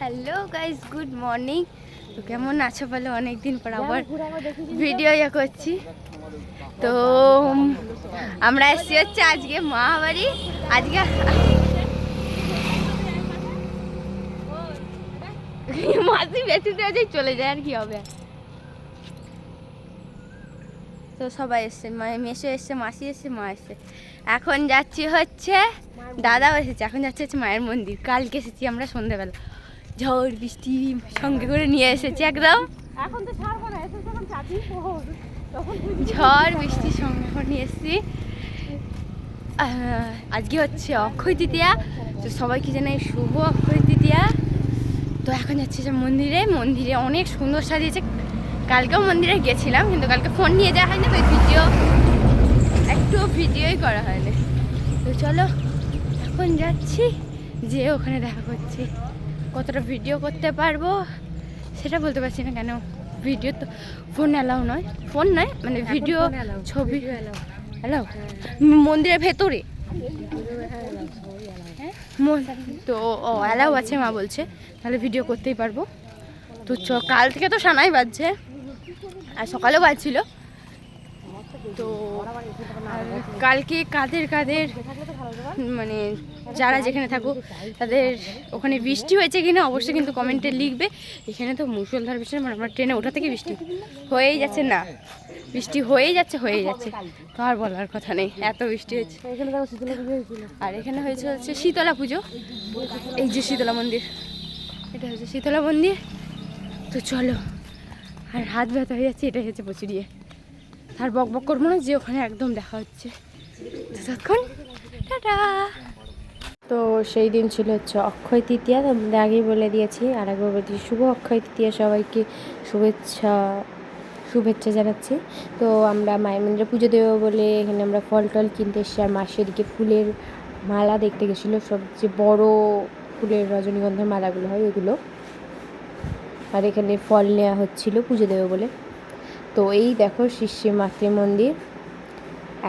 Hello guys, good morning. তো কেমন আছো বলো? অনেকদিন পর আবার ভিডিও করছি। তো আমরা এসেছি হচ্ছে আজকে মহাবাড়ি। আজকে মাসি বেশি দিয়ে চলে যায়, আর কি হবে। তো সবাই এসছে, মেসো এসছে, মাসি এসছে, মা এসছে। এখন যাচ্ছি হচ্ছে, দাদাও এসেছে। এখন যাচ্ছি হচ্ছে মায়ের মন্দির। কালকে এসেছি আমরা সন্ধ্যেবেলা, ঝড় বৃষ্টি সঙ্গে করে নিয়ে এসেছি একদম। ঝড় বৃষ্টি সঙ্গে করে নিয়ে এসেছি। আজকে হচ্ছে অক্ষয় তৃতীয়া, তো সবাইকে জানাই শুভ অক্ষয় তৃতীয়া। তো এখন যাচ্ছি যে মন্দিরে। মন্দিরে অনেক সুন্দর সাজিয়েছে। কালকেও মন্দিরে গেছিলাম, কিন্তু কালকে ফোন নিয়ে যাওয়া হয়নি, তো একটু ভিডিওই করা হয়নি। তো চলো এখন যাচ্ছি, যে ওখানে দেখা করছি। কতটা ভিডিও করতে পারবো সেটা বলতে পারছি না, কেন ভিডিও তো ফোন অ্যালাউ নয়। ফোন নয় মানে ভিডিও, ছবি অ্যালাউ মন্দিরের ভেতরে। তো অ্যালাউ আছে, মা বলছে, তাহলে ভিডিও করতেই পারবো। তো কাল থেকে তো সানাই বাজছে, আর সকালেও বাজছিল। তো কালকে কাদের মানে যারা যেখানে থাকুক তাদের ওখানে বৃষ্টি হয়েছে কিনা অবশ্যই কিন্তু কমেন্টে লিখবে। এখানে তো মুষলধার বৃষ্টি, মানে আমরা ট্রেনে ওঠা থেকে বৃষ্টি হয়েই যাচ্ছে, না বৃষ্টি হয়েই যাচ্ছে তো আর বলার কথা নেই, এত বৃষ্টি হয়েছে। আর এখানে হয়েছে হচ্ছে শীতলা পুজো। এই যে শীতলা মন্দির, এটা হচ্ছে শীতলা মন্দির। তো চলো, আর হাত ব্যথা হয়ে যাচ্ছে, এটাই হচ্ছে প্রচুর ইয়ে। আর বক করবো না, যে ওখানে একদম দেখা হচ্ছে ততক্ষণ। টাটা। তো সেই দিন ছিল হচ্ছে অক্ষয় তৃতীয়া, আমরা আগেই বলে দিয়েছি, আর একবার বলছি শুভ অক্ষয় তৃতীয়া। সবাইকে শুভেচ্ছা জানাচ্ছি। তো আমরা মায়ের মন্দিরে পুজো দেবো বলে এখানে আমরা ফল টল কিনতে এসেছি। আর মাসের দিকে ফুলের মালা দেখতে গেছিলো, সবচেয়ে বড় ফুলের রজনীগন্ধার মালাগুলো হয় ওইগুলো। আর এখানে ফল নেওয়া হচ্ছিল পুজো দেবো বলে। তো এই দেখো শ্রী মাতৃ মন্দির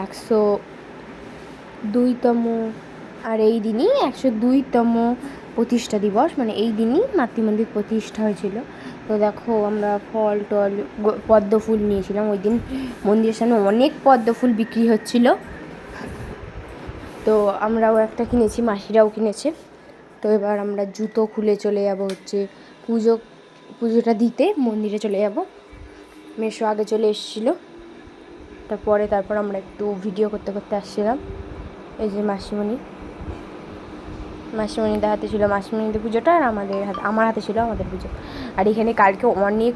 102তম, আর এই দিনই 102তম প্রতিষ্ঠা দিবস, মানে এই দিনই মাতৃমন্দির প্রতিষ্ঠা হয়েছিল। তো দেখো আমরা ফল টল পদ্ম ফুল নিয়েছিলাম। ওই দিন মন্দিরের সামনে অনেক পদ্ম ফুল বিক্রি হচ্ছিল, তো আমরাও একটা কিনেছি, মাসিরাও কিনেছে। তো এবার আমরা জুতো খুলে চলে যাব হচ্ছে পুজোটা দিতে, মন্দিরে চলে যাব। মেশো আগে চলে এসেছিলো, তারপর আমরা একটু ভিডিও করতে আসছিলাম। এই যে মাসিমণিদের হাতে ছিল মাসিমণিদের পুজোটা, আর আমার হাতে ছিল আমাদের পুজো। আর এখানে কালকে অনেক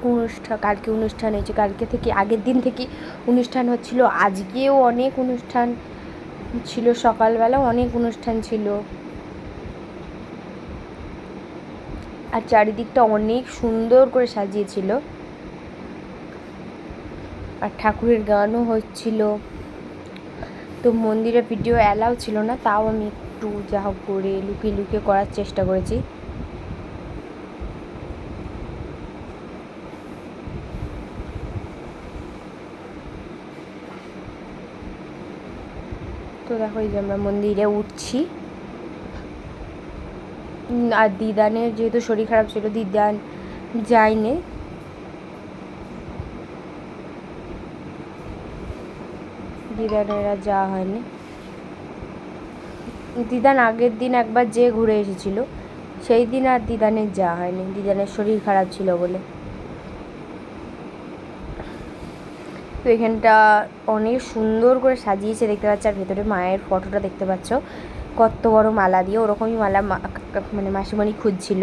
অনুষ্ঠান হয়েছে। কালকে থেকে, আগের দিন থেকে অনুষ্ঠান হচ্ছিল, আজকেও অনেক অনুষ্ঠান ছিল, সকালবেলা অনেক অনুষ্ঠান ছিল। আর চারিদিকটা অনেক সুন্দর করে সাজিয়েছিল, আর ঠাকুরের গানও হচ্ছিল। তো মন্দিরে ভিডিও অ্যালাউ ছিল না, তাও আমি একটু যা হোক করে লুকিয়ে করার চেষ্টা করেছি। তো দেখো এই যে আমরা মন্দিরে উঠছি। আর দিদানের যেহেতু শরীর খারাপ ছিল, দিদান যায়নি। দিদানের আর যাওয়া হয়নি। দিদান আগের দিন একবার যে ঘুরে এসেছিল, সেই দিন আর দিদানের যাওয়া হয়নি, দিদানের শরীর খারাপ ছিল বলে। তো এখানটা অনেক সুন্দর করে সাজিয়েছে, দেখতে পাচ্ছ। আর ভেতরে মায়ের ফটোটা দেখতে পাচ্ছ, কত বড় মালা দিয়ে। ওরকমই মালা মানে মাসিমণি খুঁজছিল,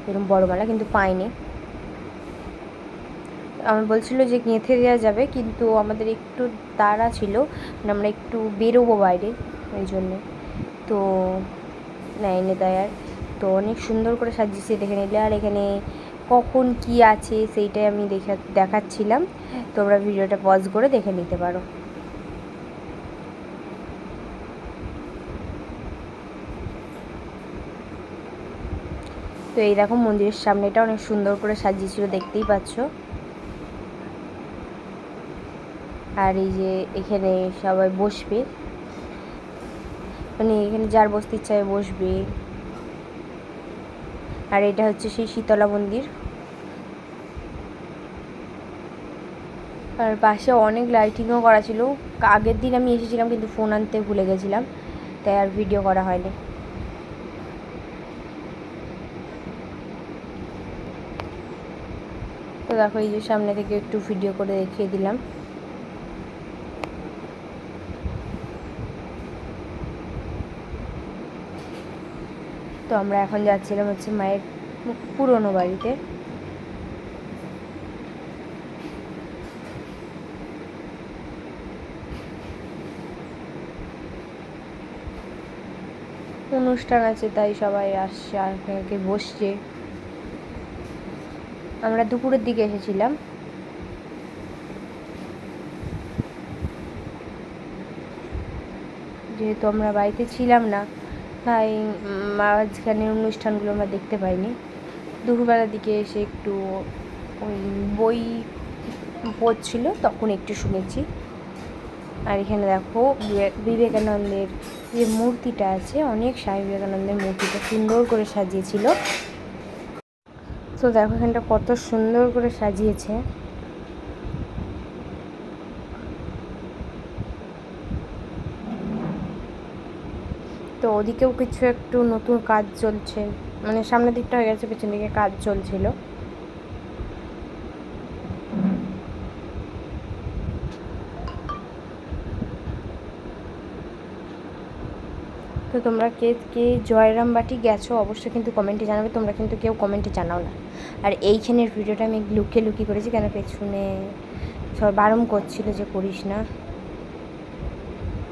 এরকম বড় মালা, কিন্তু পাইনি। আমার বলছিল যে গেঁথে দেওয়া যাবে, কিন্তু আমাদের একটু তাড়া ছিল, মানে আমরা একটু বেরোবো বাইরে, ওই জন্যে তো নেয়নি দেয়ার। তো অনেক সুন্দর করে সাজিয়েছে, দেখে নিলে। আর এখানে কখন কি আছে সেইটাই আমি দেখাচ্ছিলাম, তোমরা ভিডিওটা পজ করে দেখে নিতে পারো। তো এই দেখো মন্দিরের সামনেটা অনেক সুন্দর করে সাজিয়েছিল, দেখতেই পাচ্ছ। আর এই যে এখানে সবাই বসবে, মানে এখানে যার বসতে ইচ্ছা বসবে। আর এটা হচ্ছে সেই শীতলা মন্দির। আর পাশে অনেক লাইটিংও করা ছিল। আগের দিন আমি এসেছিলাম কিন্তু ফোন আনতে ভুলে গেছিলাম, তাই আর ভিডিও করা হয়নি। তো দেখো এই যে সামনে থেকে একটু ভিডিও করে দেখিয়ে দিলাম। তো আমরা এখন যাচ্ছিলাম হচ্ছে মায়ের পুরনো বাড়িতে। অনুষ্ঠান আছে তাই সবাই আসছে আর বসছে। আমরা দুপুরের দিকে এসেছিলাম। যেহেতু আমরা বাড়িতে ছিলাম না তাই মাঝখানে অনুষ্ঠানগুলো আমরা দেখতে পাইনি। দুপুরবেলার দিকে এসে একটু ওই বই পড়ছিল তখন একটু শুনেছি। আর এখানে দেখো বিবেকানন্দের যে মূর্তিটা আছে, অনেক স্বামী বিবেকানন্দের মূর্তিটা সুন্দর করে সাজিয়েছিল। তো দেখো এখানটা কত সুন্দর করে সাজিয়েছে। তো ওদিকেও কিছু একটু নতুন কাজ চলছে, মানে সামনের দিকটা হয়ে গেছে, পেছন দিকে কাজ চলছিল। তো তোমরা কে কে জয়রামবাটি গেছো অবশ্যই কিন্তু কমেন্টে জানাবে। তোমরা কিন্তু কেউ কমেন্টে জানাও না। আর এইখানের ভিডিওটা আমি লুকিয়ে লুকিয়ে করেছি, কেন পেছনে সব বারণ করছিল যে করিস না।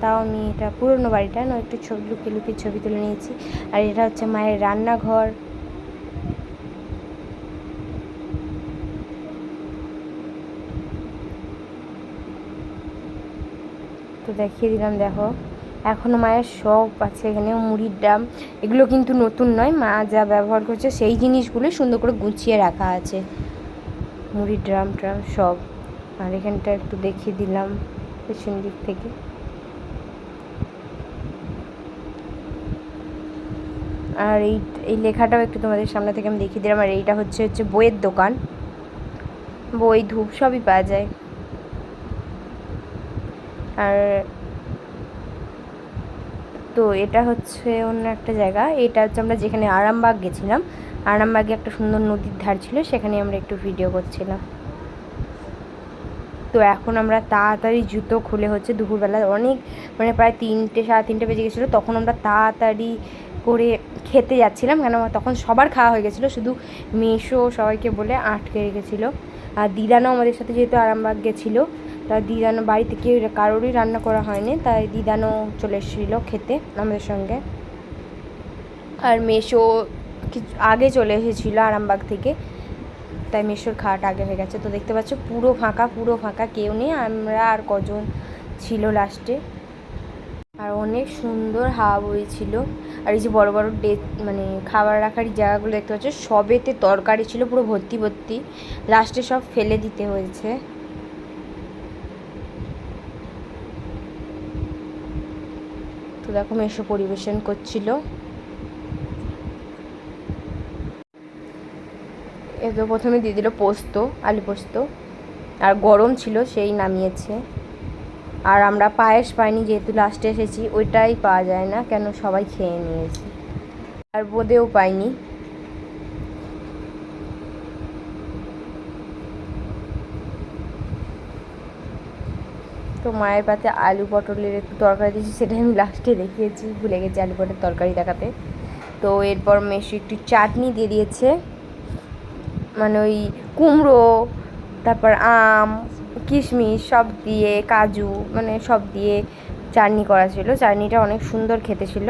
তাও আমি এটা পুরনো বাড়িটা না, একটু ছবি লুকিয়ে লুকিয়ে ছবি তুলে নিয়েছি। আর এটা হচ্ছে মায়ের রান্নাঘর। তো দেখিয়ে দিলাম, দেখো এখনও মায়ের সব আছে এখানে। মুড়ির ড্রাম, এগুলো কিন্তু নতুন নয়, মা যা ব্যবহার করছে সেই জিনিসগুলো সুন্দর করে গুছিয়ে রাখা আছে, মুড়ির ড্রাম ট্রাম সব। আর এখানটা একটু দেখিয়ে দিলাম পেছন দিক থেকে। আর এই লেখাটাও একটু তোমাদের সামনে থেকে আমি দেখিয়ে দিলাম। আর এইটা হচ্ছে বইয়ের দোকান, বই ধূপ সবই পাওয়া যায়। আর তো এটা হচ্ছে অন্য একটা জায়গা। এটা হচ্ছে আমরা যেখানে আরামবাগ গেছিলাম, আরামবাগে একটা সুন্দর নদীর ধার ছিল, সেখানে আমরা একটু ভিডিও করছিলাম। তো এখন আমরা তাড়াতাড়ি জুতো খুলে হচ্ছে দুপুরবেলা অনেক মানে প্রায় 3টে 3:30 বেজে গেছিলো, তখন আমরা তাড়াতাড়ি করে খেতে যাচ্ছিলাম, কেন তখন সবার খাওয়া হয়ে গেছিলো, শুধু মেশো সবাইকে বলে আটকে রেখেছিলো। আর দিদানও আমাদের সাথে যেহেতু আরামবাগ গেছিলো, তা দিদানো বাড়িতে কেউ কারোরই রান্না করা হয়নি, তাই দিদানও চলে এসেছিলো খেতে আমাদের সঙ্গে। আর মেশো কিছু আগে চলে এসেছিলো আরামবাগ থেকে, তাই মেশোর খাওয়াটা আগে হয়ে গেছে। তো দেখতে পাচ্ছ পুরো ফাঁকা, কেউ নেই, আমরা আর কজন ছিল লাস্টে। আর অনেক সুন্দর হাওয়া বইছিল। আর এই যে বড় বড় মানে খাবার রাখার জায়গাগুলো দেখতে পাচ্ছ, সবেতে তরকারি ছিল পুরো ভর্তি ভর্তি, লাস্টে সব ফেলে দিতে হয়েছে। তো দেখো মেশো পরিবেশন করছিল। এতো প্রথমে দিয়ে দিল পোস্ত, আলু পোস্ত, আর গরম ছিল সেই নামিয়েছে। আর আমরা পায়েস পাইনি, যেহেতু লাস্টে এসেছি, ওইটাই পাওয়া যায় না, কেন সবাই খেয়ে নিয়েছে। আর বোঁদেও পাইনি। তো মায়ের পাতে আলু পটলের একটু তরকারি দিয়েছি, সেটাই আমি লাস্টে দেখিয়েছি, ভুলে গেছি আলু পটলের তরকারি দেখাতে। তো এরপর মেশো একটু চাটনি দিয়ে দিয়েছে, মানে ওই কুমড়ো, তারপর আম, কিশমিশ সব দিয়ে, কাজু, মানে সব দিয়ে চাটনি করা ছিল। চাটনিটা অনেক সুন্দর খেতে ছিল।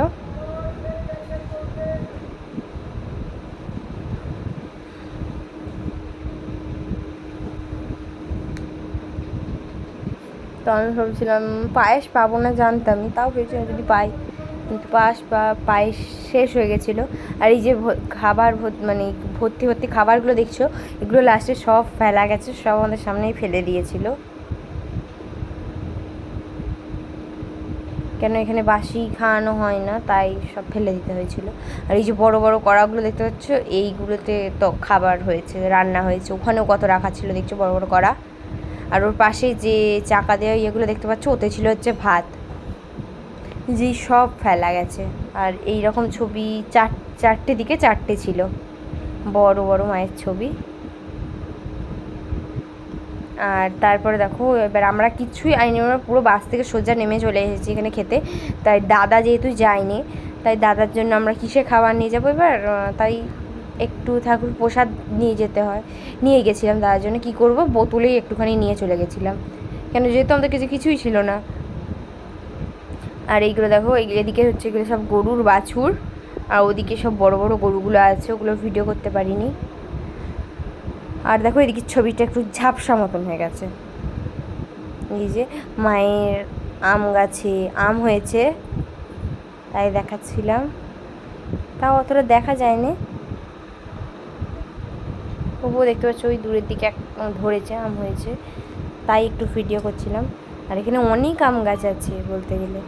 তো আমি ভাবছিলাম পায়েস পাবো না, জানতামই, তাও ভেবেছিলাম যদি পাই, কিন্তু পায়েস শেষ হয়ে গেছিলো। আর এই যে খাবার মানে ভর্তি ভর্তি খাবারগুলো দেখছো, এগুলো লাস্টে সব ফেলা গেছে, সব আমাদের সামনেই ফেলে দিয়েছিল। কেন এখানে বাসি খাওয়ানো হয় না, তাই সব ফেলে দিতে হয়েছিল। আর এই যে বড় বড় কড়াগুলো দেখতে পাচ্ছ, এইগুলোতে তো খাবার হয়েছে, রান্না হয়েছে। ওখানেও কত রাখা ছিল দেখছো, বড় বড় কড়া। আর ওর পাশে যে চাকা দেওয়া ইয়েগুলো দেখতে পাচ্ছ, ওতে ছিল হচ্ছে ভাত, যেই সব ফেলা গেছে। আর এই রকম ছবি চারটে দিকে চারটে ছিল, বড় বড় মায়ের ছবি। আর তারপরে দেখো এবার আমরা কিছুই আইনি, আমরা পুরো বাস থেকে সোজা নেমে চলে এসেছি এখানে খেতে। তাই দাদা যেহেতু যায়নি, তাই দাদার জন্য আমরা কিসে খাবার নিয়ে যাবো এবার, তাই একটু ঠাকুর প্রসাদ নিয়ে যেতে হয়, নিয়ে গেছিলাম দাদার জন্য। কী করবো, বোতলেই একটুখানি নিয়ে চলে গেছিলাম, কেন যেহেতু আমাদের কাছে কিছুই ছিল না। আর এইগুলো দেখো, এদিকে হচ্ছে এগুলো সব গরুর বাছুর, আর ওদিকে সব বড় বড় গরুগুলো আছে, ওগুলো ভিডিও করতে পারিনি। আর দেখো এদিকে ছবিটা একটু ঝাপসা মতন হয়ে গেছে। এই যে মায়ের আম গাছে আম হয়েছে, তাই দেখাচ্ছিলাম, তাও অতটা দেখা যায়নি, তবুও দেখতে পাচ্ছ ওই দূরের দিকে এক ধরেছে, আম হয়েছে, তাই একটু ভিডিও করছিলাম। আর এখানে অনেক আম গাছ আছে বলতে গেলে,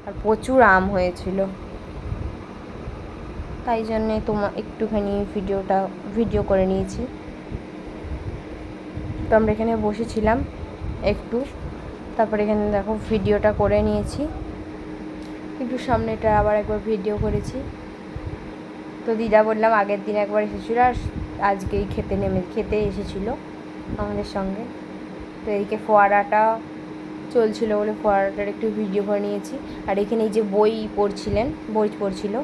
আর প্রচুর আম হয়েছিল, তাই জন্যে একটুখানি ভিডিও করে নিয়েছি। তো আমরা এখানে বসেছিলাম একটু, তারপরে এখানে দেখো ভিডিওটা করে নিয়েছি, একটু সামনেটা আবার একবার ভিডিও করেছি। তো দিদা বললাম আগের দিন একবার এসেছিলো, আর আজকেই খেতে এসেছিলো আমাদের সঙ্গে। তো এদিকে ফোয়ারাটা চলছিল বলে ফোয়ারাটার একটু ভিডিও করে নিয়েছি। আর এখানে এই যে বই পড়ছিল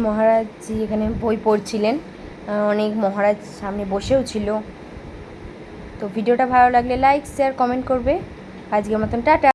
মহারাজজি, এখানে বই পড়ছিলেন, অনেক মহারাজ সামনে বসেও ছিল। তো ভিডিওটা ভালো লাগলে লাইক শেয়ার কমেন্ট করবে। আজকের মতন টাটা।